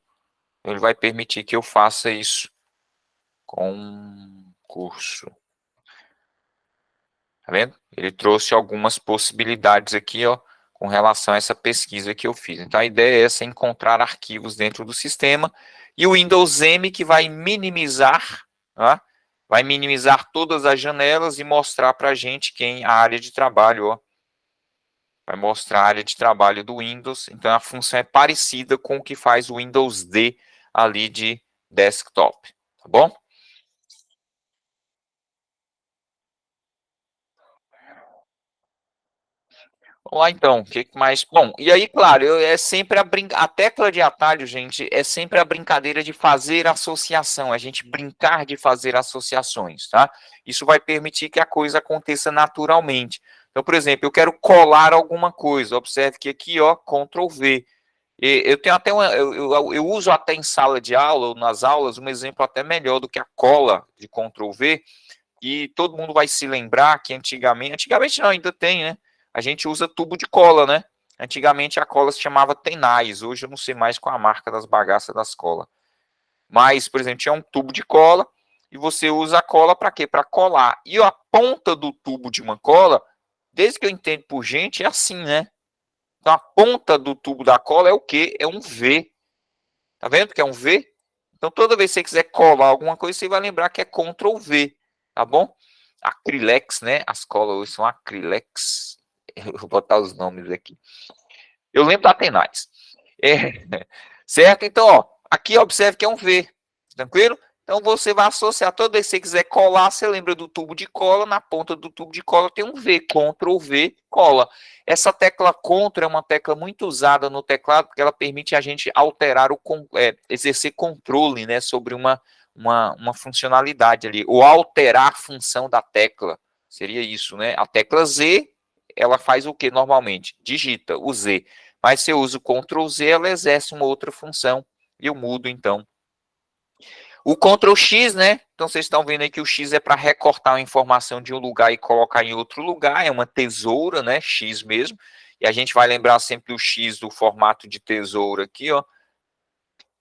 ele vai permitir que eu faça isso. Concurso. Tá vendo? Ele trouxe algumas possibilidades aqui, ó, com relação a essa pesquisa que eu fiz. Então, a ideia é essa, encontrar arquivos dentro do sistema. E o Windows M que vai minimizar, tá? Vai minimizar todas as janelas e mostrar para a gente a área de trabalho, ó. Vai mostrar a área de trabalho do Windows. Então, a função é parecida com o que faz o Windows D ali de desktop, tá bom? Vamos lá então, o que mais? Bom, e aí, claro, é sempre a tecla de atalho, gente, é sempre a brincadeira de fazer associação, a gente brincar de fazer associações, tá? Isso vai permitir que a coisa aconteça naturalmente. Então, por exemplo, eu quero colar alguma coisa, observe que aqui, ó, Ctrl V. Eu tenho até eu uso até em sala de aula, ou nas aulas, um exemplo até melhor do que a cola de Ctrl V, e todo mundo vai se lembrar que antigamente não, ainda tem, né? A gente usa tubo de cola, né? Antigamente a cola se chamava Tenais, hoje eu não sei mais qual a marca das bagaças das colas. Mas, por exemplo, tinha um tubo de cola e você usa a cola para quê? Para colar. E a ponta do tubo de uma cola, desde que eu entendo por gente, é assim, né? Então a ponta do tubo da cola é o quê? É um V. Tá vendo que é um V? Então toda vez que você quiser colar alguma coisa, você vai lembrar que é Ctrl V, tá bom? Acrylex, né? As colas hoje são Acrylex. Eu vou botar os nomes aqui. Eu lembro da Tenaz. Certo? Então, ó, aqui observe que é um V. Tranquilo? Então você vai associar, toda vez que você quiser colar, você lembra do tubo de cola, na ponta do tubo de cola tem um V, Ctrl V, cola. Essa tecla Ctrl é uma tecla muito usada no teclado, porque ela permite a gente alterar, exercer controle, né, sobre uma funcionalidade ali, ou alterar a função da tecla, seria isso, né? A tecla Z, ela faz o que normalmente? Digita o Z, mas se eu uso Ctrl Z, ela exerce uma outra função, e eu mudo, então, o Ctrl X, né? Então vocês estão vendo aí que o X é para recortar uma informação de um lugar e colocar em outro lugar, é uma tesoura, né? X mesmo. E a gente vai lembrar sempre o X do formato de tesoura aqui, ó.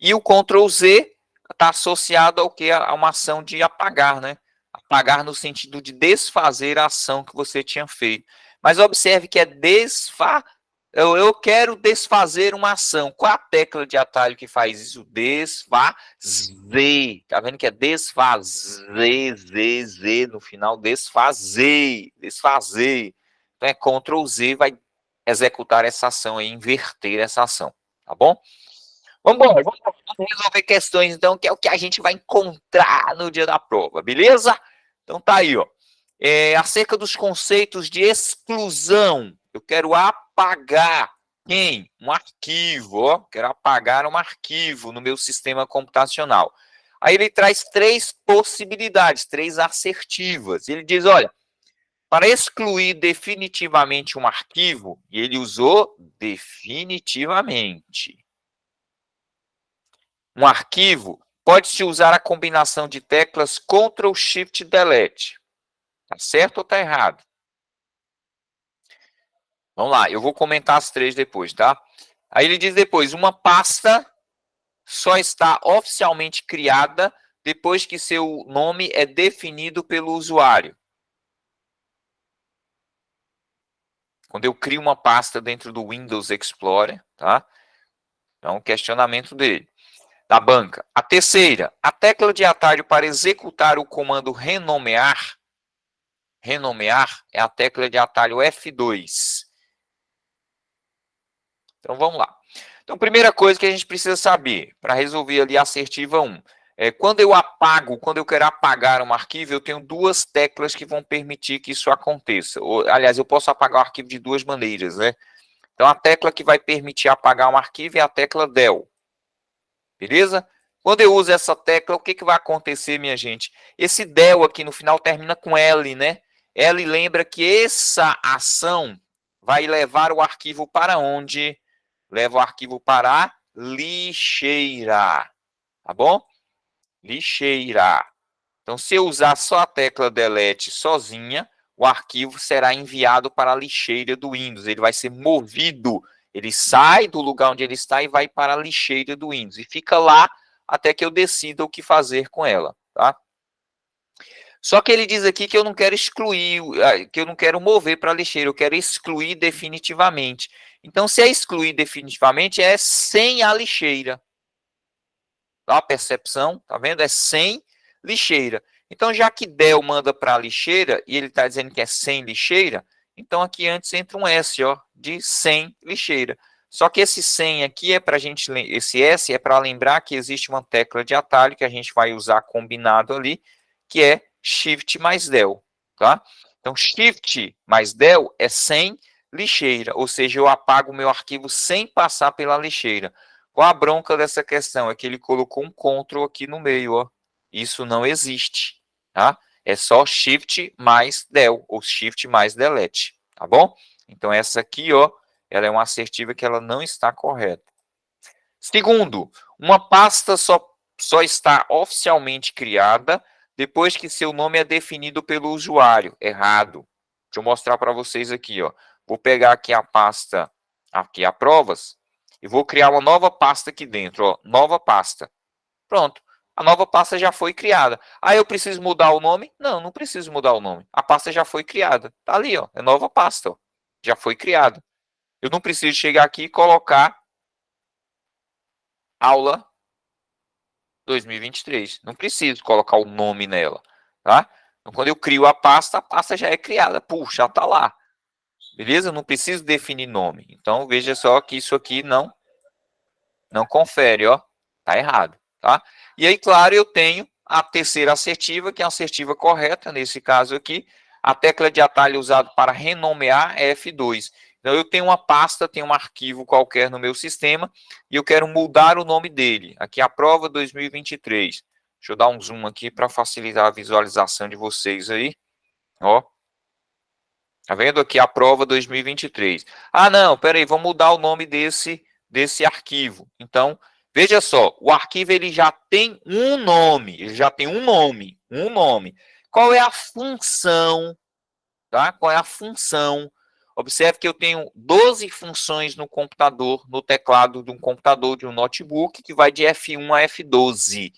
E o Ctrl Z está associado ao que? A uma ação de apagar, né? Apagar no sentido de desfazer a ação que você tinha feito. Mas observe que é eu quero desfazer uma ação. Qual a tecla de atalho que faz isso? Desfazer. Tá vendo que é desfazer, Z no final, desfazer, desfazer. Então é Ctrl Z, vai executar essa ação e inverter essa ação, tá bom? Vamos embora, vamos resolver questões então, que é o que a gente vai encontrar no dia da prova, beleza? Então tá aí, ó. Acerca dos conceitos de exclusão, eu quero apagar quem? Um arquivo, ó. Quero apagar um arquivo no meu sistema computacional. Aí ele traz três possibilidades, três assertivas. Ele diz, olha, para excluir definitivamente um arquivo, e ele usou definitivamente. Um arquivo, pode-se usar a combinação de teclas Ctrl Shift Delete. Tá certo ou tá errado? Vamos lá, eu vou comentar as três depois, tá? Aí ele diz depois, uma pasta só está oficialmente criada depois que seu nome é definido pelo usuário. Quando eu crio uma pasta dentro do Windows Explorer, tá? É um questionamento dele. da banca. A terceira, a tecla de atalho para executar o comando renomear, é a tecla de atalho F2. Então, vamos lá. Então, primeira coisa que a gente precisa saber, para resolver ali a assertiva 1, quando eu quero apagar um arquivo, eu tenho duas teclas que vão permitir que isso aconteça. Aliás, eu posso apagar o arquivo de duas maneiras, né? Então, a tecla que vai permitir apagar um arquivo é a tecla del. Beleza? Quando eu uso essa tecla, o que vai acontecer, minha gente? Esse del aqui no final termina com L, né? L lembra que essa ação vai levar o arquivo para onde? Leva o arquivo para a lixeira. Tá bom? Lixeira. Então, se eu usar só a tecla delete sozinha, o arquivo será enviado para a lixeira do Windows. Ele vai ser movido. Ele sai do lugar onde ele está e vai para a lixeira do Windows. E fica lá até que eu decida o que fazer com ela. Tá? Só que ele diz aqui que eu não quero excluir, que eu não quero mover para a lixeira, eu quero excluir definitivamente. Então, se é excluir definitivamente, é sem a lixeira. Tá? A percepção, tá vendo? É sem lixeira. Então, já que del manda para a lixeira, e ele está dizendo que é sem lixeira, então aqui antes entra um S, ó, de sem lixeira. Só que esse sem aqui é para a gente, esse S é para lembrar que existe uma tecla de atalho que a gente vai usar combinado ali, que é Shift mais del, tá? Então, Shift mais del é sem lixeira, ou seja, eu apago o meu arquivo sem passar pela lixeira. Qual a bronca dessa questão? É que ele colocou um Ctrl aqui no meio, ó. Isso não existe, tá? É só Shift mais del, ou Shift mais delete, tá bom? Então, essa aqui, ó, ela é uma assertiva que ela não está correta. Segundo, uma pasta só está oficialmente criada depois que seu nome é definido pelo usuário. Errado. Deixa eu mostrar para vocês aqui, ó. Vou pegar aqui a pasta, aqui a provas, e vou criar uma nova pasta aqui dentro, ó. Nova pasta. Pronto. A nova pasta já foi criada. Ah, eu preciso mudar o nome? Não, não preciso mudar o nome. A pasta já foi criada. Tá ali, ó. É nova pasta, ó. Já foi criada. Eu não preciso chegar aqui e colocar aula 2023. Não preciso colocar o nome nela, tá? Então, quando eu crio a pasta já é criada. Puxa, já tá lá. Beleza? Não preciso definir nome. Então, veja só que isso aqui não confere, ó. Tá errado, tá? E aí, claro, eu tenho a terceira assertiva, que é a assertiva correta, nesse caso aqui. A tecla de atalho usada para renomear é F2. Então, eu tenho uma pasta, tenho um arquivo qualquer no meu sistema, e eu quero mudar o nome dele. Aqui, a prova 2023. Deixa eu dar um zoom aqui para facilitar a visualização de vocês aí. Ó. Tá vendo aqui a prova 2023? Ah, não, peraí, vamos mudar o nome desse arquivo. Então, veja só, o arquivo ele já tem um nome, um nome. Qual é a função, tá? Qual é a função? Observe que eu tenho 12 funções no computador, no teclado de um computador, de um notebook, que vai de F1 a F12.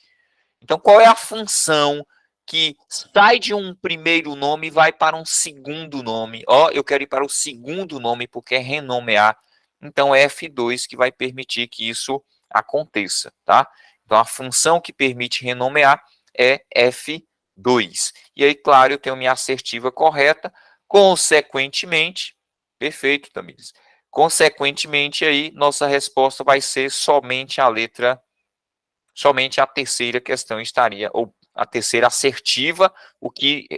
Então, qual é a função que sai de um primeiro nome e vai para um segundo nome? Ó, eu quero ir para o segundo nome porque é renomear. Então, é F2 que vai permitir que isso aconteça, tá? Então, a função que permite renomear é F2. E aí, claro, eu tenho minha assertiva correta. Consequentemente, perfeito, Tamires. Consequentemente, aí, nossa resposta vai ser somente a terceira questão estaria, ou a terceira assertiva, o que,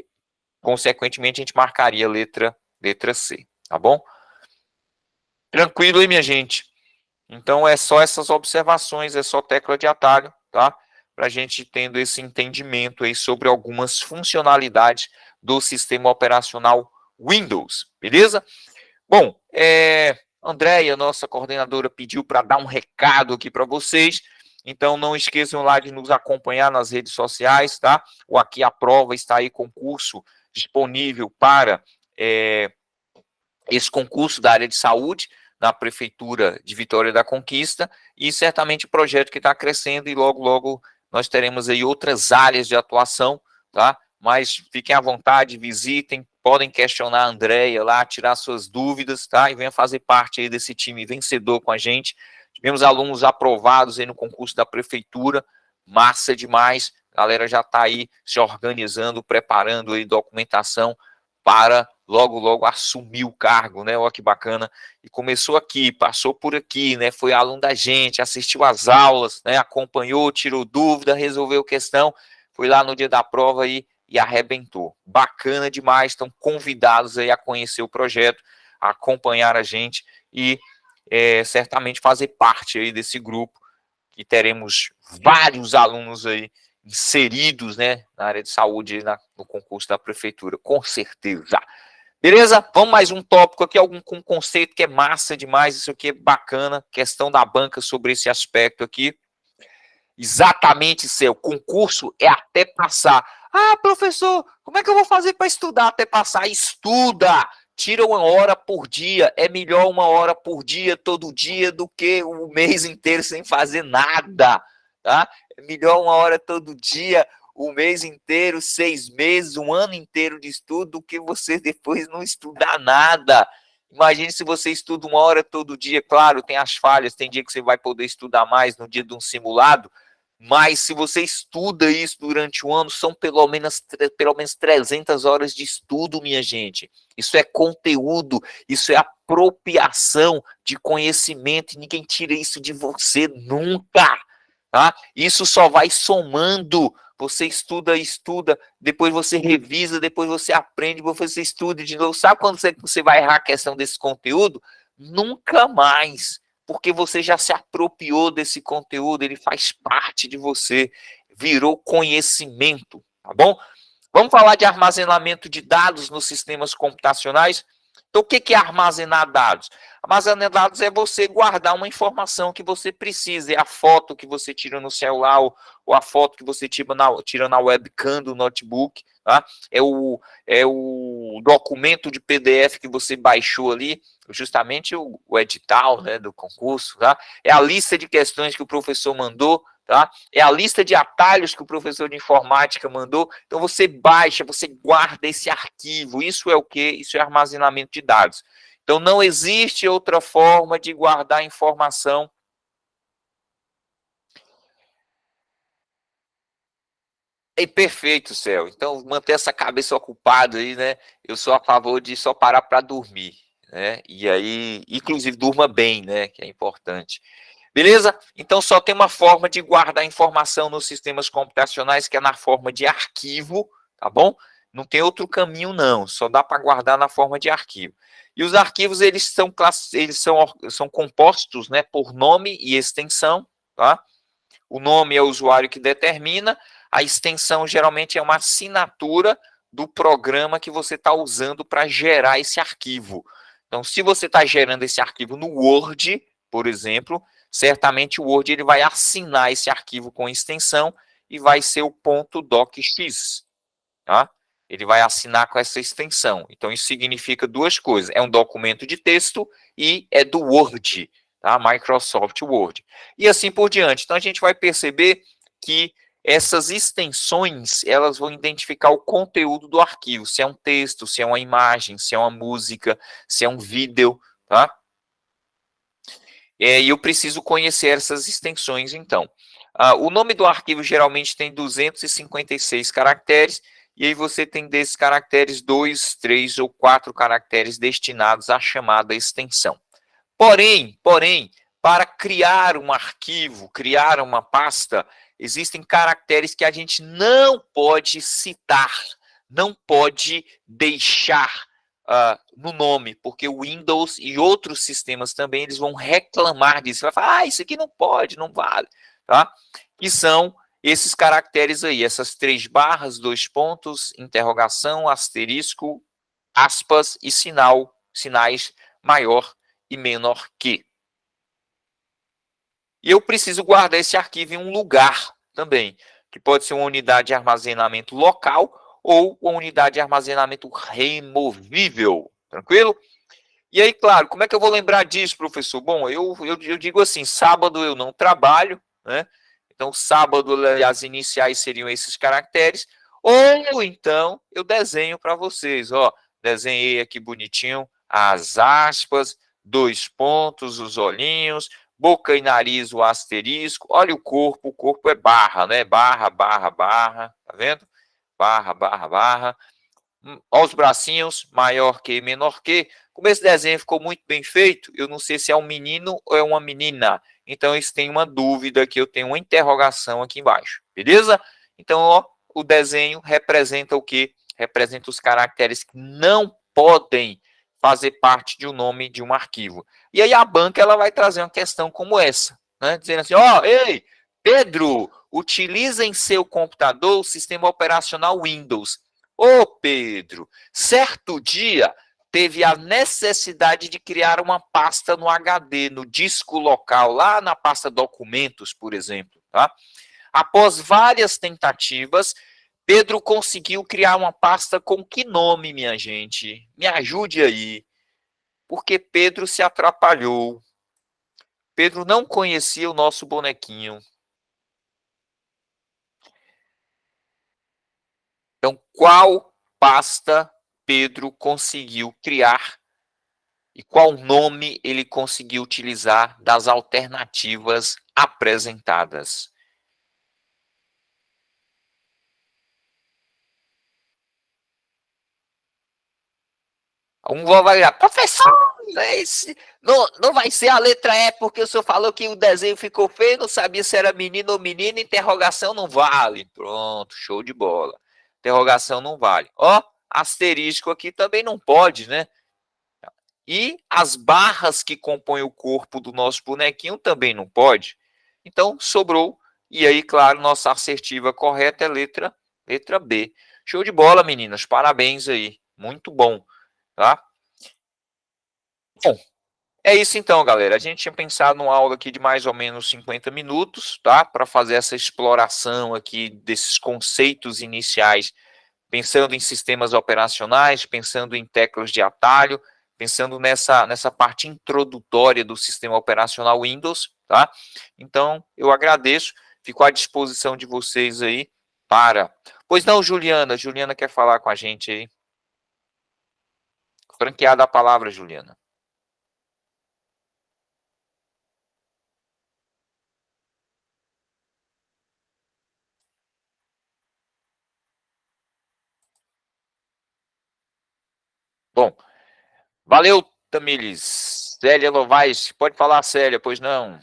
consequentemente, a gente marcaria letra C, tá bom? Tranquilo aí, minha gente? Então, é só essas observações, é só tecla de atalho, tá? Para a gente tendo esse entendimento aí sobre algumas funcionalidades do sistema operacional Windows, beleza? Bom, Andréia, nossa coordenadora, pediu para dar um recado aqui para vocês. Então, não esqueçam lá de nos acompanhar nas redes sociais, tá? O Aqui a Prova está aí, concurso disponível para esse concurso da área de saúde, na Prefeitura de Vitória da Conquista, e certamente o projeto que está crescendo, e logo, logo nós teremos aí outras áreas de atuação, tá? Mas fiquem à vontade, visitem, podem questionar a Andréia lá, tirar suas dúvidas, tá? E venha fazer parte aí desse time vencedor com a gente, Tivemos alunos aprovados aí no concurso da prefeitura, massa demais, a galera já está aí se organizando, preparando aí documentação para logo, logo assumir o cargo, né? Olha que bacana. E começou aqui, passou por aqui, né? Foi aluno da gente, assistiu às aulas, né? Acompanhou, tirou dúvida, resolveu questão, foi lá no dia da prova aí e arrebentou. Bacana demais, estão convidados aí a conhecer o projeto, a acompanhar a gente e certamente fazer parte aí desse grupo, que teremos vários alunos aí inseridos, né, na área de saúde no concurso da prefeitura, com certeza. Beleza? Vamos mais um tópico aqui, algum com conceito que é massa demais, isso aqui é bacana, questão da banca sobre esse aspecto aqui. Exatamente, seu concurso é até passar. Ah, professor, como é que eu vou fazer para estudar até passar? Estuda! Tira 1 hora por dia. É melhor 1 hora por dia, todo dia, do que o mês inteiro sem fazer nada. Tá? É melhor 1 hora todo dia, o mês inteiro, 6 meses, 1 ano inteiro de estudo, do que você depois não estudar nada. Imagine se você estuda 1 hora todo dia. Claro, tem as falhas, tem dia que você vai poder estudar mais no dia de um simulado, mas se você estuda isso durante o ano, são pelo menos 300 horas de estudo, minha gente. Isso é conteúdo, isso é apropriação de conhecimento, e ninguém tira isso de você nunca. Tá? Isso só vai somando. Você estuda, depois você revisa, depois você aprende, depois você estuda de novo. Sabe quando você vai errar a questão desse conteúdo? Nunca mais, porque você já se apropriou desse conteúdo, ele faz parte de você, virou conhecimento, tá bom? Vamos falar de armazenamento de dados nos sistemas computacionais. Então, o que é armazenar dados? Armazenar dados é você guardar uma informação que você precisa, é a foto que você tira no celular, ou a foto que você tira na webcam do notebook, tá? É o documento de PDF que você baixou ali, justamente o edital, né, do concurso, tá? É a lista de questões que o professor mandou, tá? É a lista de atalhos que o professor de informática mandou. Então você baixa, você guarda esse arquivo. Isso é o quê? Isso é armazenamento de dados. Então não existe outra forma de guardar informação. É perfeito, Céu. Então manter essa cabeça ocupada aí, né? Eu sou a favor de só parar para dormir, né? E aí, inclusive, durma bem, né? Que é importante. Beleza? Então só tem uma forma de guardar informação nos sistemas computacionais, que é na forma de arquivo, tá bom? Não tem outro caminho não, só dá para guardar na forma de arquivo. E os arquivos, eles são compostos, né, por nome e extensão, tá? O nome é o usuário que determina, a extensão geralmente é uma assinatura do programa que você está usando para gerar esse arquivo. Então, se você está gerando esse arquivo no Word, por exemplo, certamente o Word ele vai assinar esse arquivo com extensão e vai ser o .docx, tá? Ele vai assinar com essa extensão. Então, isso significa duas coisas. É um documento de texto e é do Word, tá? Microsoft Word. E assim por diante. Então, a gente vai perceber que essas extensões, elas vão identificar o conteúdo do arquivo. Se é um texto, se é uma imagem, se é uma música, se é um vídeo, tá? E eu preciso conhecer essas extensões, então. O nome do arquivo geralmente tem 256 caracteres, e aí você tem desses caracteres 2, 3 ou 4 caracteres destinados à chamada extensão. Porém, para criar um arquivo, criar uma pasta, existem caracteres que a gente não pode citar, não pode deixar no nome, porque o Windows e outros sistemas também, eles vão reclamar disso. Vai falar, isso aqui não pode, não vale, tá? Que são esses caracteres aí, essas 3 barras, 2 pontos, interrogação, asterisco, aspas e sinais maior e menor que. E eu preciso guardar esse arquivo em um lugar também, que pode ser uma unidade de armazenamento local ou uma unidade de armazenamento removível, tranquilo? E aí, claro, como é que eu vou lembrar disso, professor? Bom, eu digo assim, sábado eu não trabalho, né? Então, sábado, as iniciais seriam esses caracteres, ou então eu desenho para vocês, ó, desenhei aqui bonitinho as aspas, 2 pontos, os olhinhos, boca e nariz, o asterisco. Olha o corpo é barra, né? Barra, barra, barra, tá vendo? Barra, barra, barra. Olha os bracinhos, maior que, menor que. Como esse desenho ficou muito bem feito, eu não sei se é um menino ou é uma menina. Então, isso tem uma dúvida aqui, eu tenho uma interrogação aqui embaixo, beleza? Então, ó, o desenho representa o quê? Representa os caracteres que não podem fazer parte de um nome de um arquivo. E aí a banca ela vai trazer uma questão como essa, né? Dizendo assim, ó, ei, Pedro, utiliza em seu computador o sistema operacional Windows. Ô Pedro, certo dia teve a necessidade de criar uma pasta no HD, no disco local, lá na pasta documentos, por exemplo, tá? Após várias tentativas, Pedro conseguiu criar uma pasta com que nome, minha gente? Me ajude aí. Porque Pedro se atrapalhou. Pedro não conhecia o nosso bonequinho. Então, qual pasta Pedro conseguiu criar e qual nome ele conseguiu utilizar das alternativas apresentadas? Um vai virar, professor, não vai ser a letra E, porque o senhor falou que o desenho ficou feio, não sabia se era menino ou menina, interrogação não vale. Pronto, show de bola. Interrogação não vale. Ó, asterisco aqui também não pode, né? E as barras que compõem o corpo do nosso bonequinho também não pode. Então, sobrou. E aí, claro, nossa assertiva correta é letra B. Show de bola, meninas. Parabéns aí. Muito bom, tá? Bom, é isso então, galera. A gente tinha pensado numa aula aqui de mais ou menos 50 minutos, tá? Para fazer essa exploração aqui desses conceitos iniciais, pensando em sistemas operacionais, pensando em teclas de atalho, pensando nessa parte introdutória do sistema operacional Windows, tá? Então, eu agradeço, fico à disposição de vocês aí para... Pois não, Juliana. Juliana quer falar com a gente aí. Franqueada a palavra, Juliana. Bom, valeu, Tamires. Célia Novaes, pode falar, Célia, pois não.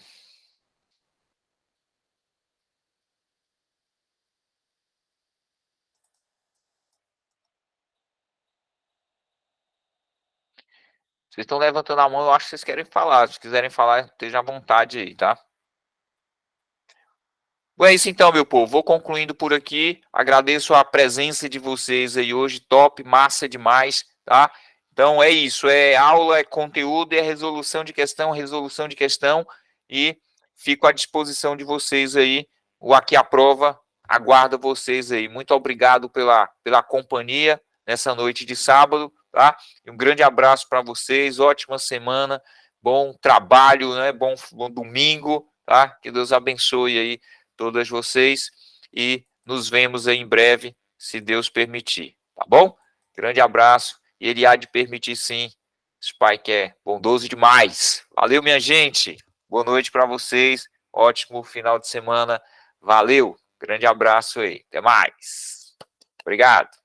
Vocês estão levantando a mão, eu acho que vocês querem falar. Se quiserem falar, esteja à vontade aí, tá? Bom, é isso então, meu povo. Vou concluindo por aqui. Agradeço a presença de vocês aí hoje. Top, massa demais, tá? Então é isso. É aula, é conteúdo, é resolução de questão. E fico à disposição de vocês aí. O Aqui a Prova aguarda vocês aí. Muito obrigado pela companhia nessa noite de sábado, tá? E um grande abraço para vocês. Ótima semana. Bom trabalho, né? Bom domingo, tá? Que Deus abençoe aí todas vocês e nos vemos aí em breve, se Deus permitir, tá bom? Grande abraço e ele há de permitir sim. Esse pai que é bondoso demais. Valeu, minha gente. Boa noite para vocês. Ótimo final de semana. Valeu. Grande abraço aí. Até mais. Obrigado.